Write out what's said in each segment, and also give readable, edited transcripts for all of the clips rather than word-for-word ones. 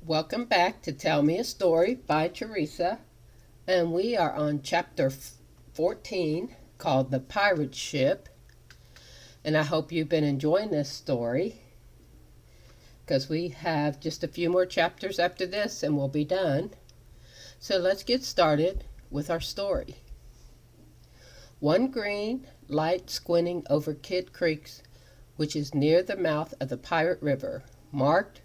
Welcome back to Tell Me a Story by Teresa, and we are on chapter 14 called The Pirate Ship. And I hope you've been enjoying this story because we have just a few more chapters after this and we'll be done. So let's get started with our story. One green light squinting over Kidd Creek, which is near the mouth of the Pirate River, marked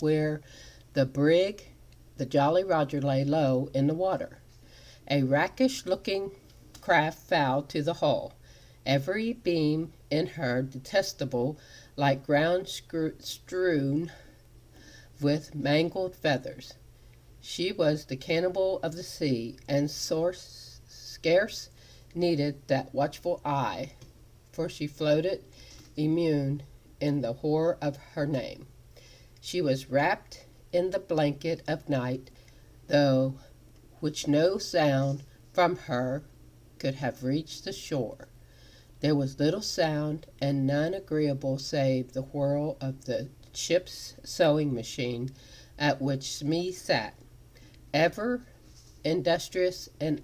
where the brig, the Jolly Roger, lay low in the water. A rakish-looking craft fouled to the hull, every beam in her detestable, like ground strewn with mangled feathers. She was the cannibal of the sea, and scarce needed that watchful eye, for she floated immune in the horror of her name. She was wrapped in the blanket of night, though which no sound from her could have reached the shore. There was little sound, and none agreeable save the whirl of the ship's sewing machine at which Smee sat, ever industrious and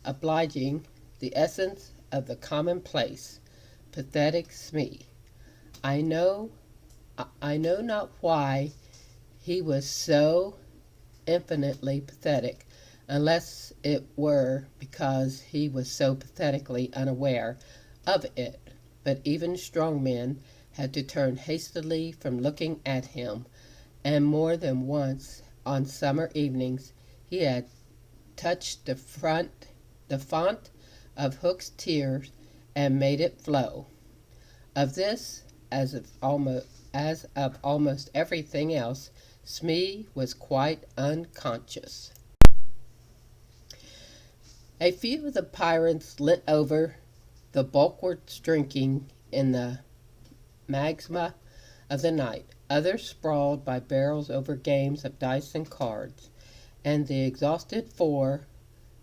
obliging, the essence of the commonplace, pathetic Smee. I know I know not why he was so infinitely pathetic, unless it were because he was so pathetically unaware of it. But even strong men had to turn hastily from looking at him, and more than once on summer evenings he had touched the font of Hook's tears and made it flow. Of this, as of almost everything else, Smee was quite unconscious. A few of the pirates leant over the bulwarks drinking in the miasma of the night. Others sprawled by barrels over games of dice and cards, and the exhausted four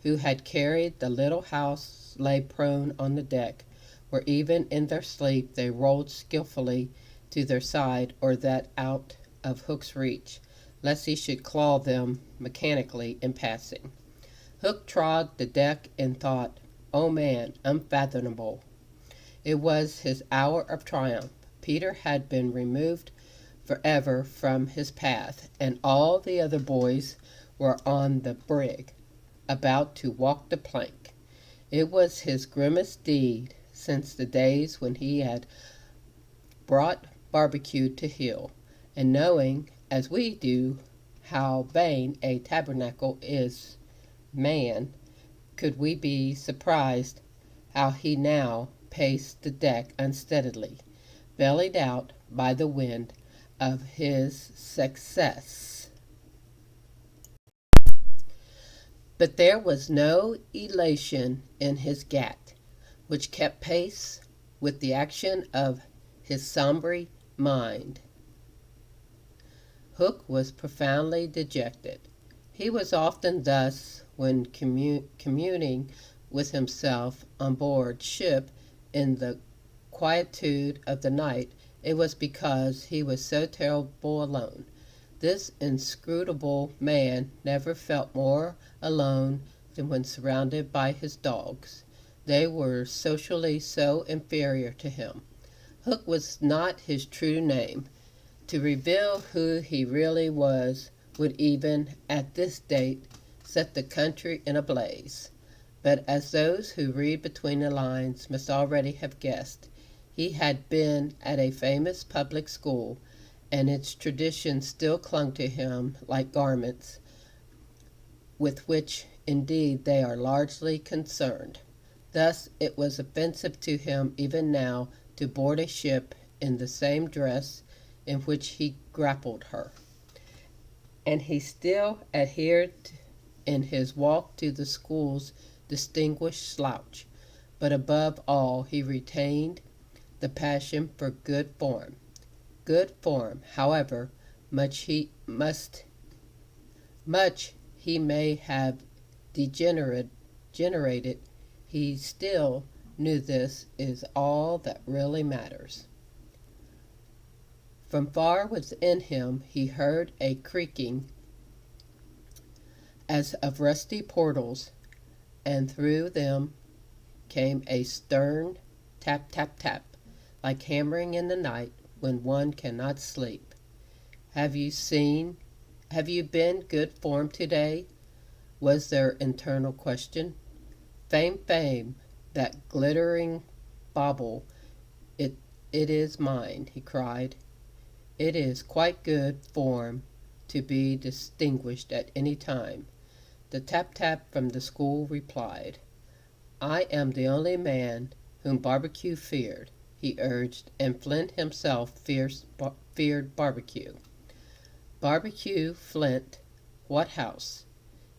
who had carried the little house lay prone on the deck, where even in their sleep they rolled skilfully to their side or that out of Hook's reach, lest he should claw them mechanically in passing. Hook trod the deck in thought, "Oh man, unfathomable." It was his hour of triumph. Peter had been removed forever from his path, and all the other boys were on the brig, about to walk the plank. It was his grimmest deed since the days when he had brought barbecue to heel, and knowing, as we do, how vain a tabernacle is, man, could we be surprised how he now paced the deck unsteadily, bellied out by the wind of his success. But there was no elation in his gait, which kept pace with the action of his sombre mind. Hook was profoundly dejected. He was often thus when communing with himself on board ship in the quietude of the night. It was because he was so terrible alone. This inscrutable man never felt more alone than when surrounded by his dogs. They were socially so inferior to him. Hook was not his true name. To reveal who he really was would even at this date set the country in a blaze. But as those who read between the lines must already have guessed, he had been at a famous public school, and its traditions still clung to him like garments, with which indeed they are largely concerned. Thus it was offensive to him even now to board a ship in the same dress in which he grappled her, and he still adhered in his walk to the school's distinguished slouch. But above all he retained the passion for good form. Good form, however much he may have degenerated, he still knew this is all that really matters. From far within him he heard a creaking as of rusty portals, and through them came a stern tap, tap, tap, like hammering in the night when one cannot sleep. Have you seen, have you been good form today? Was their internal question. Fame, fame, that glittering bauble, it, it is mine, he cried. It is quite good form to be distinguished at any time. The tap tap from the school replied. I am the only man whom Barbecue feared, he urged, and Flint himself feared Barbecue. Barbecue, Flint, what house?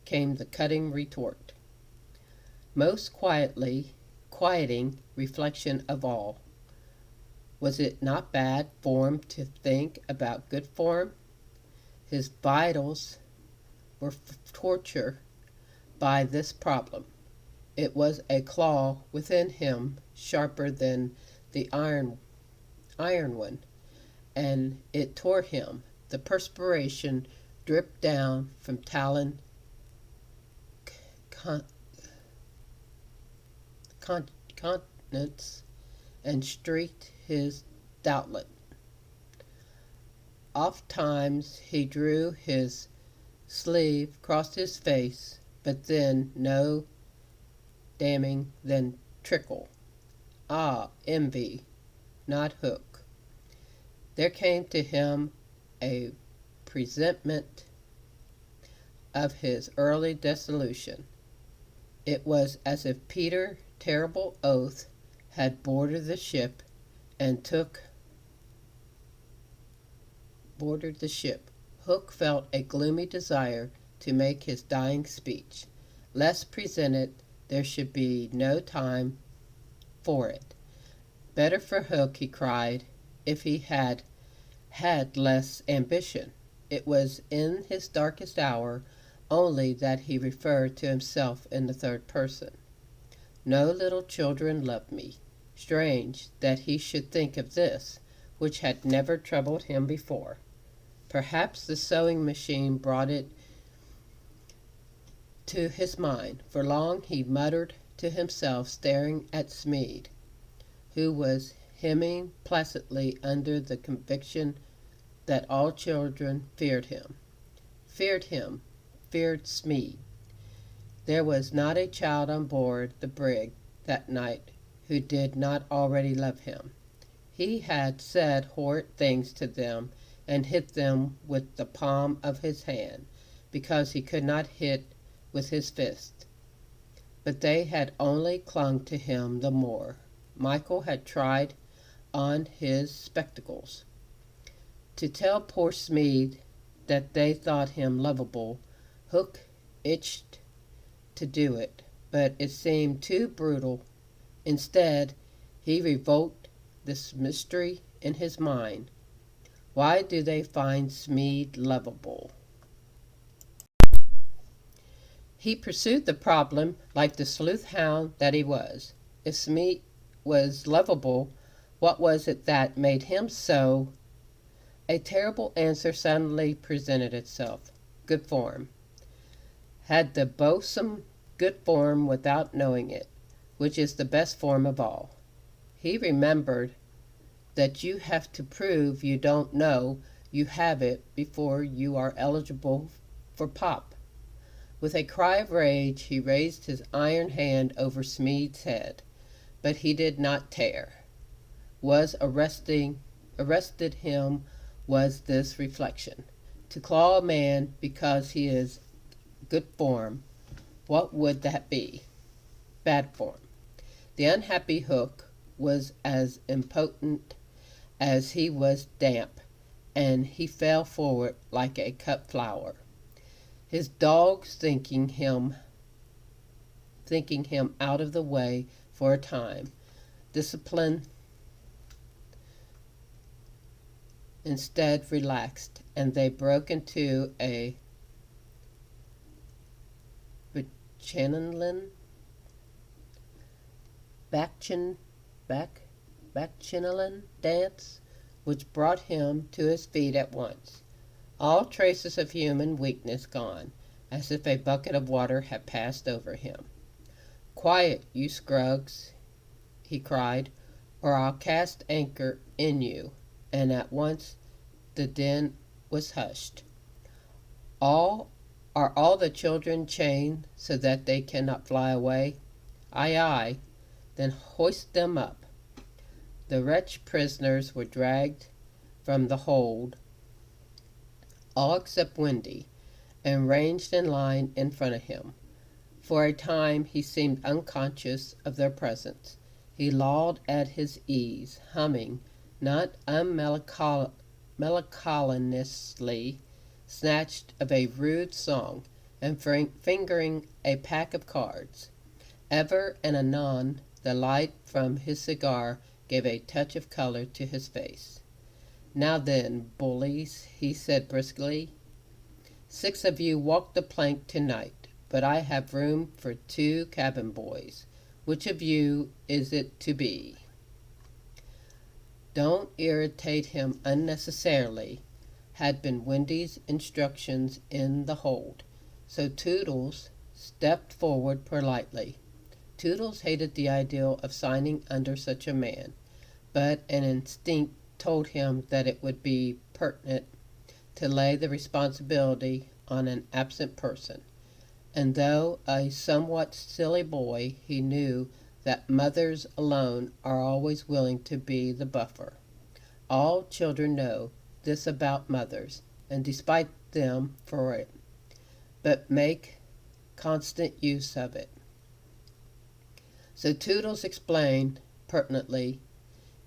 Came the cutting retort. Most quieting reflection of all. Was it not bad form to think about good form? His vitals were tortured by this problem. It was a claw within him sharper than the iron one, and it tore him. The perspiration dripped down from talon continents and streaked his doublet. Oft times he drew his sleeve across his face, but then no damning than trickle. Ah, envy, not hook. There came to him a presentiment of his early dissolution. It was as if Peter, terrible oath, had boarded the ship and boarded the ship. Hook felt a gloomy desire to make his dying speech. Lest presented, there should be no time for it. Better for Hook, he cried, if he had had less ambition. It was in his darkest hour only that he referred to himself in the third person. No little children love me. Strange that he should think of this, which had never troubled him before. Perhaps the sewing machine brought it to his mind. For long he muttered to himself, staring at Smead, who was hemming placidly under the conviction that all children feared him. Feared Smead. There was not a child on board the brig that night who did not already love him. He had said horrid things to them and hit them with the palm of his hand, because he could not hit with his fist. But they had only clung to him the more. Michael had tried on his spectacles. To tell poor Smead that they thought him lovable, Hook itched to do it, but it seemed too brutal. Instead, he revoked this mystery in his mind. Why do they find Smead lovable? He pursued the problem like the sleuth hound that he was. If Smead was lovable, what was it that made him so? A terrible answer suddenly presented itself. Good form. Had the boatswain good form without knowing it, which is the best form of all? He remembered that you have to prove you don't know you have it before you are eligible for pop. With a cry of rage, he raised his iron hand over Smead's head, but he did not tear. Arrested him was this reflection. To claw a man because he is good form, what would that be? Bad form. The unhappy Hook was as impotent as he was damp, and he fell forward like a cut flower. His dogs thinking him out of the way for a time. Discipline instead relaxed, and they broke into a bacchanalian dance, which brought him to his feet at once. All traces of human weakness gone, as if a bucket of water had passed over him. "Quiet, you scrugs," he cried, "or I'll cast anchor in you." And at once the din was hushed. "All are all the children chained so that they cannot fly away?" "Aye, aye." "Then hoist them up." The wretched prisoners were dragged from the hold, all except Wendy, and ranged in line in front of him. For a time he seemed unconscious of their presence. He lolled at his ease, humming, not unmelancholiously, snatched of a rude song, and fingering a pack of cards. Ever and anon the light from his cigar gave a touch of color to his face. "Now then, bullies," he said briskly, "6 of you walk the plank tonight, but I have room for 2 cabin boys. Which of you is it to be?" "Don't irritate him unnecessarily," had been Wendy's instructions in the hold, so Toodles stepped forward politely. Toodles hated the idea of signing under such a man, but an instinct told him that it would be pertinent to lay the responsibility on an absent person, and though a somewhat silly boy, he knew that mothers alone are always willing to be the buffer. All children know this about mothers, and despise them for it, but make constant use of it. So Toodles explained pertinently,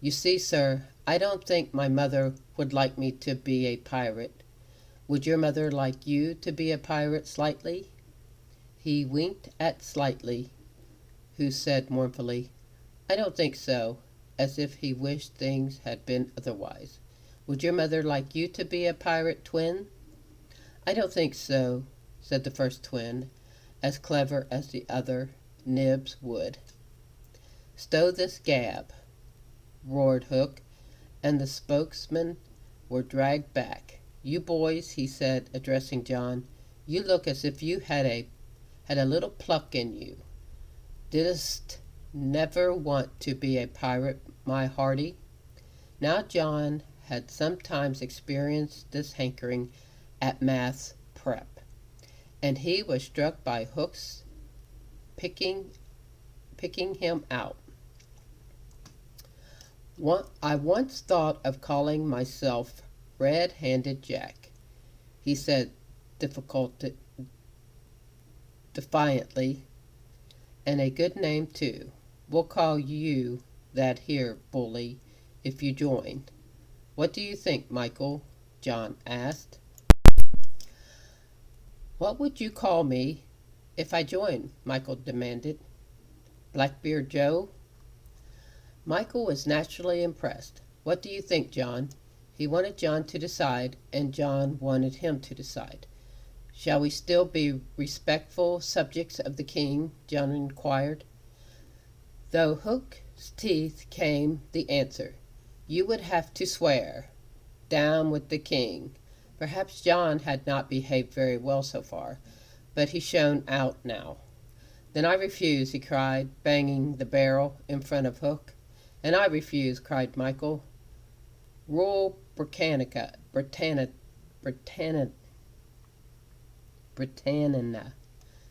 "You see, sir, I don't think my mother would like me to be a pirate. Would your mother like you to be a pirate, Slightly?" He winked at Slightly, who said mournfully, "I don't think so," as if he wished things had been otherwise. "Would your mother like you to be a pirate, Twin?" "I don't think so," said the first twin, as clever as the other Nibs would. "Stow this gab," roared Hook, and the spokesmen were dragged back. "You boys," he said, addressing John, "you look as if you had a little pluck in you. Didst never want to be a pirate, my hearty?" Now John had sometimes experienced this hankering at maths prep, and he was struck by Hook's picking him out. "I once thought of calling myself Red-Handed Jack," he said defiantly, "and a good name too. We'll call you that here, bully, if you join." "What do you think, Michael?" John asked. "What would you call me if I joined?" Michael demanded. "Blackbeard Joe?" Michael was naturally impressed. "What do you think, John?" He wanted John to decide, and John wanted him to decide. "Shall we still be respectful subjects of the king?" John inquired. Through Hook's teeth came the answer, "You would have to swear. Down with the king." Perhaps John had not behaved very well so far, but he shone out now. "Then I refuse," he cried, banging the barrel in front of Hook. "And I refuse," cried Michael. "Rule Britannica, Britannia,"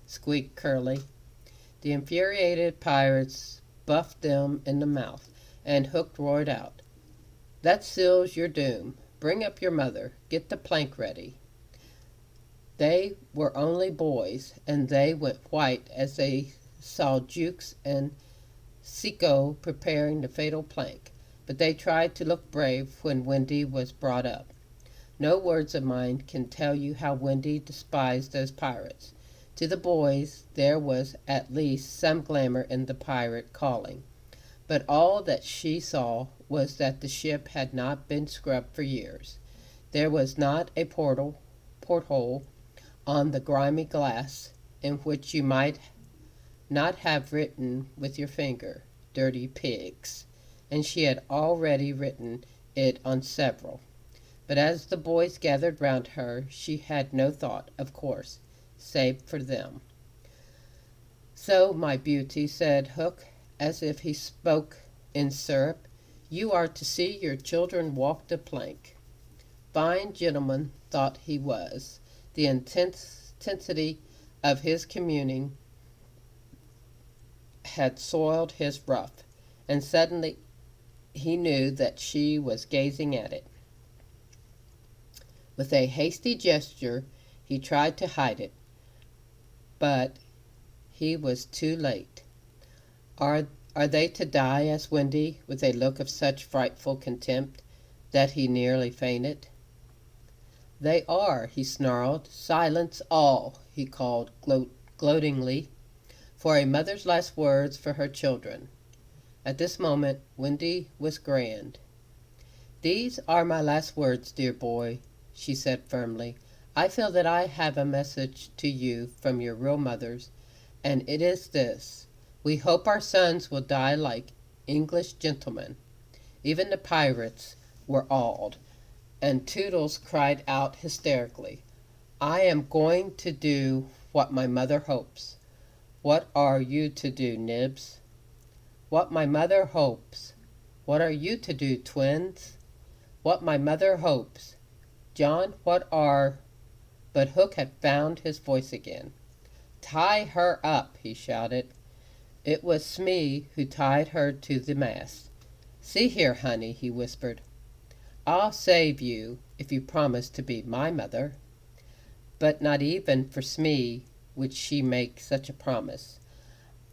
squeaked Curly. The infuriated pirates buffed them in the mouth, and Hook roared out, "That seals your doom. Bring up your mother. Get the plank ready." They were only boys, and they went white as they saw Jukes and Seco preparing the fatal plank, but they tried to look brave when Wendy was brought up. No words of mine can tell you how Wendy despised those pirates. To the boys there was at least some glamour in the pirate calling, but all that she saw was that the ship had not been scrubbed for years. There was not a porthole on the grimy glass in which you might not have written with your finger, "Dirty pigs," and she had already written it on several. But as the boys gathered round her, she had no thought, of course, saved for them. "So, my beauty," said Hook, as if he spoke in syrup, "you are to see your children walk the plank." Fine gentleman thought he was. The intensity of his communing had soiled his ruff, and suddenly he knew that she was gazing at it. With a hasty gesture he tried to hide it, but he was too late. Are they to die?" asked Wendy, with a look of such frightful contempt that he nearly fainted. "They are," he snarled. "Silence all!" he called gloatingly, for a mother's last words for her children. At this moment Wendy was grand. "These are my last words, dear boy," she said firmly. "I feel that I have a message to you from your real mothers, and it is this: we hope our sons will die like English gentlemen." Even the pirates were awed, and Toodles cried out hysterically, "I am going to do what my mother hopes." "What are you to do, Nibs?" "What my mother hopes." "What are you to do, twins?" "What my mother hopes." "John, what are—" But Hook had found his voice again. "Tie her up!" he shouted. It was Smee who tied her to the mast. "See here, honey," he whispered, "I'll save you if you promise to be my mother." But not even for Smee would she make such a promise.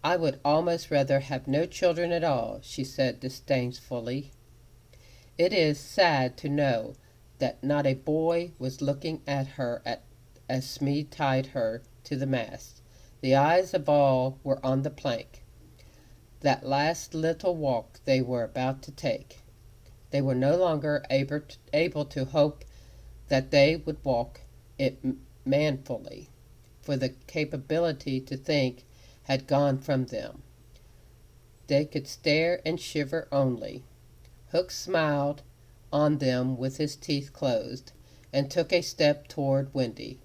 "I would almost rather have no children at all," she said disdainfully. It is sad to know that not a boy was looking at her as Smee tied her to the mast. The eyes of all were on the plank, that last little walk they were about to take. They were no longer able to hope that they would walk it manfully, for the capability to think had gone from them. They could stare and shiver only. Hook smiled on them with his teeth closed, and took a step toward Wendy.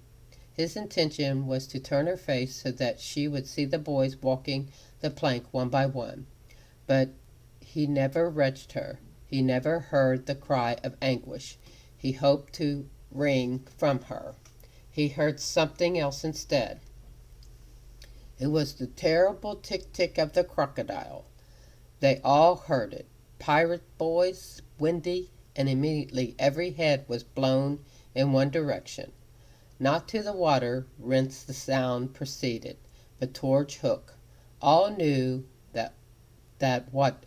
His intention was to turn her face so that she would see the boys walking the plank one by one. But he never reached her. He never heard the cry of anguish he hoped to wring from her. He heard something else instead. It was the terrible tick-tick of the crocodile. They all heard it, pirate boys, Wendy, and immediately every head was blown in one direction. Not to the water whence the sound proceeded, but towards Hook. All knew that what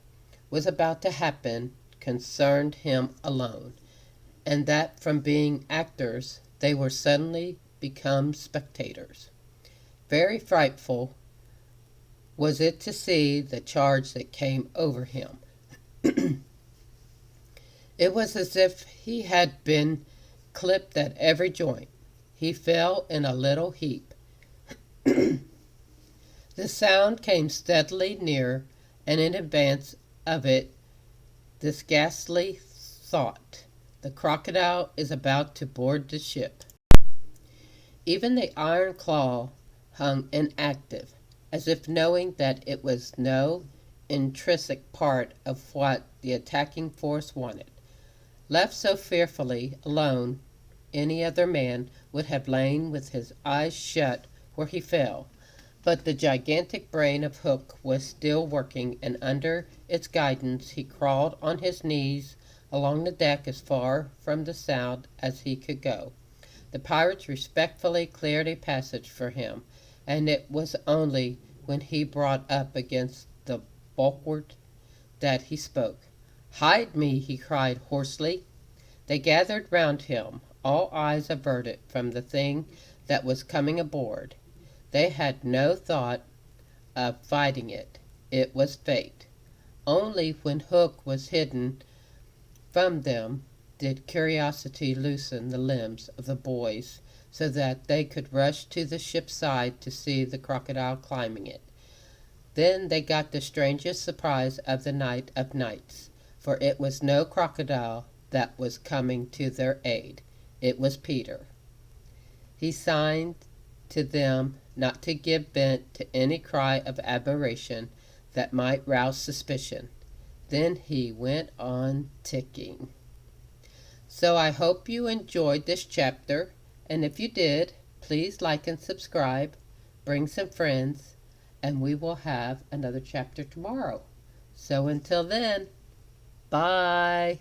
was about to happen concerned him alone, and that from being actors they were suddenly become spectators. Very frightful was it to see the charge that came over him. It was as if he had been clipped at every joint. He fell in a little heap. The sound came steadily nearer, and in advance of it this ghastly thought: the crocodile is about to board the ship. Even the iron claw hung inactive, as if knowing that it was no intrinsic part of what the attacking force wanted. Left so fearfully alone, any other man would have lain with his eyes shut where he fell. But the gigantic brain of Hook was still working, and under its guidance he crawled on his knees along the deck as far from the sound as he could go. The pirates respectfully cleared a passage for him, and it was only when he brought up against the bulwark that he spoke. "Hide me!" he cried hoarsely. They gathered round him, all eyes averted from the thing that was coming aboard. They had no thought of fighting it. It was fate. Only when Hook was hidden from them did curiosity loosen the limbs of the boys so that they could rush to the ship's side to see the crocodile climbing it. Then they got the strangest surprise of the night of nights, for it was no crocodile that was coming to their aid. It was Peter. He signed to them not to give vent to any cry of admiration that might rouse suspicion. Then he went on ticking. So I hope you enjoyed this chapter, and if you did, please like and subscribe, bring some friends, and we will have another chapter tomorrow. So until then, bye.